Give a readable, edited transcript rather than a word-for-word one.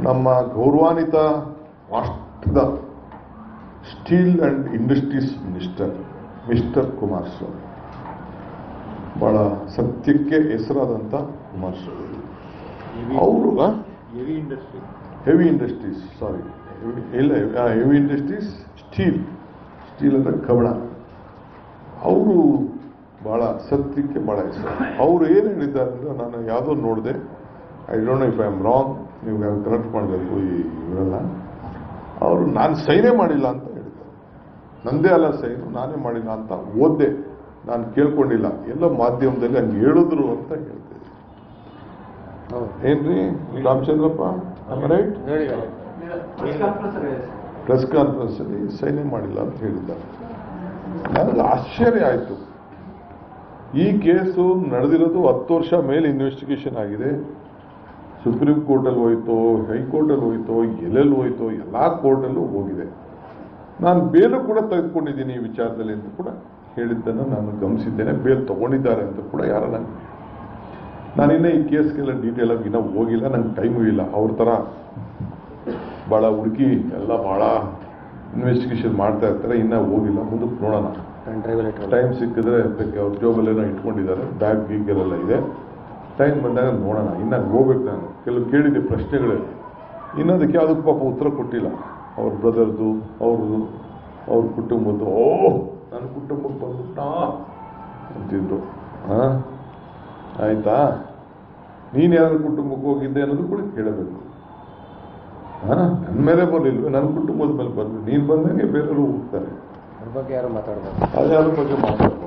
ನಮ್ಮ ಗೌರವಾನ್ವಿತ ರಾಷ್ಟ್ರದ steel and industries mister Kumaraswamy, ಬಹಳ ಸತ್ಯಕ್ಕೆ ಹೆಸರಾದಂಥ ಕುಮಾರಸ್ವಾಮಿ ಅವರು ಹೆವಿ ಇಂಡಸ್ಟ್ರೀಸ್ ಸ್ಟೀಲ್ ಅಂದ್ರೆ ಕವಣ. ಅವರು ಬಹಳ ಸತ್ಯಕ್ಕೆ ಬಹಳ ಹೆಸರು. ಅವರು ಏನು ಹೇಳಿದ್ದಾರೆ ಅಂದ್ರೆ, ನಾನು ಯಾವುದೋ ನೋಡಿದೆ, I don't know if I am wrong, ನೀವು ಕರೆಕ್ಟ್ ಮಾಡಬೇಕು ಇವರೆಲ್ಲ. ಅವರು ನಾನು ಸೈನೇ ಮಾಡಿಲ್ಲ ಅಂತ ಹೇಳಿದ್ದಾರೆ. ನಂದೇ ಅಲ್ಲ ಸೈನು, ನಾನೇ ಮಾಡಿಲ್ಲ ಅಂತ ಓದ್ದೆ, ನಾನು ಕೇಳ್ಕೊಂಡಿಲ್ಲ, ಎಲ್ಲ ಮಾಧ್ಯಮದಲ್ಲಿ ಹಂಗೆ ಹೇಳಿದ್ರು ಅಂತ ಹೇಳ್ತೇವೆ. ಏನ್ರಿ ರಾಮಚಂದ್ರಪ್ಪ, ರೈಟ್? ಪ್ರೆಸ್ ಕಾನ್ಫರೆನ್ಸ್ ಅಲ್ಲಿ ಸೈನೇ ಮಾಡಿಲ್ಲ ಅಂತ ಹೇಳಿದ್ದಾರೆ. ನನಗೆ ಆಶ್ಚರ್ಯ ಆಯಿತು. ಈ ಕೇಸು ನಡೆದಿರೋದು 10 ವರ್ಷ ಮೇಲೆ ಇನ್ವೆಸ್ಟಿಗೇಷನ್ ಆಗಿದೆ. ಸುಪ್ರೀಂ ಕೋರ್ಟಲ್ಲಿ ಹೋಯ್ತೋ, ಹೈಕೋರ್ಟಲ್ಲಿ ಹೋಯ್ತೋ, ಎಲ್ಲೆಲ್ಲಿ ಹೋಯ್ತೋ, ಎಲ್ಲ ಕೋರ್ಟಲ್ಲೂ ಹೋಗಿದೆ. ನಾನು ಬೇಲು ಕೂಡ ತೆಗೆದುಕೊಂಡಿದ್ದೀನಿ ಈ ವಿಚಾರದಲ್ಲಿ ಅಂತ ಕೂಡ ಹೇಳಿದ್ದನ್ನು ನಾನು ಗಮನಿಸಿದ್ದೇನೆ. ಬೇಲ್ ತಗೊಂಡಿದ್ದಾರೆ ಅಂತ ಕೂಡ ಯಾರ ನಾನಿನ್ನ ಈ ಕೇಸ್ಗೆಲ್ಲ ಡೀಟೇಲ್ ಆಗಿ ಇನ್ನೂ ಹೋಗಿಲ್ಲ, ನಂಗೆ ಟೈಮು ಇಲ್ಲ. ಅವ್ರ ಥರ ಭಾಳ ಹುಡುಕಿ ಎಲ್ಲ ಭಾಳ ಇನ್ವೆಸ್ಟಿಗೇಷನ್ ಮಾಡ್ತಾ ಇರ್ತಾರೆ. ಇನ್ನೂ ಹೋಗಿಲ್ಲ, ಮುಂದಕ್ಕೆ ನೋಡೋಣ. ಟೈಮ್ ಸಿಕ್ಕಿದ್ರೆ ಅವ್ರ ಜೋಬಲ್ಲೇನೋ ಇಟ್ಕೊಂಡಿದ್ದಾರೆ, ಬ್ಯಾಗ್ ಗೀಗೆಲ್ಲ ಇದೆ. ಟೈಮ್ ಬಂದಾಗ ನೋಡೋಣ. ಇನ್ನು ಹೋಗ್ಬೇಕು. ನಾನು ಕೆಲವು ಕೇಳಿದ್ದೆ ಪ್ರಶ್ನೆಗಳೇ, ಇನ್ನೊಂದಕ್ಕೆ ಯಾವುದಕ್ಕೆ ಪಾಪ ಉತ್ತರ ಕೊಟ್ಟಿಲ್ಲ. ಅವ್ರ ಬ್ರದರ್ದು, ಅವ್ರದ್ದು, ಅವ್ರ ಕುಟುಂಬದ್ದು. ನನ್ನ ಕುಟುಂಬಕ್ಕೆ ಬಂದ್ಬಿಟ್ಟಾ ಅಂತಿದ್ರು. ಆಯ್ತಾ, ನೀನು ಯಾರು ಕುಟುಂಬಕ್ಕೆ ಹೋಗಿದ್ದೆ ಅನ್ನೋದು ಕೂಡ ಕೇಳಬೇಕು. ನನ್ನ ಮೇಲೆ ಬರಲಿಲ್ವ, ನನ್ನ ಕುಟುಂಬದ ಮೇಲೆ ಬಂದು ನೀನು ಬಂದಂಗೆ ಬೇರೆಯವರು ಹೋಗ್ತಾರೆ. ಅದ್ರ ಬಗ್ಗೆ ಯಾರು ಮಾತಾಡ್ತಾರೆ, ಅದ್ಯಾರ ಬಗ್ಗೆ ಮಾತಾಡ್ತಾರೆ.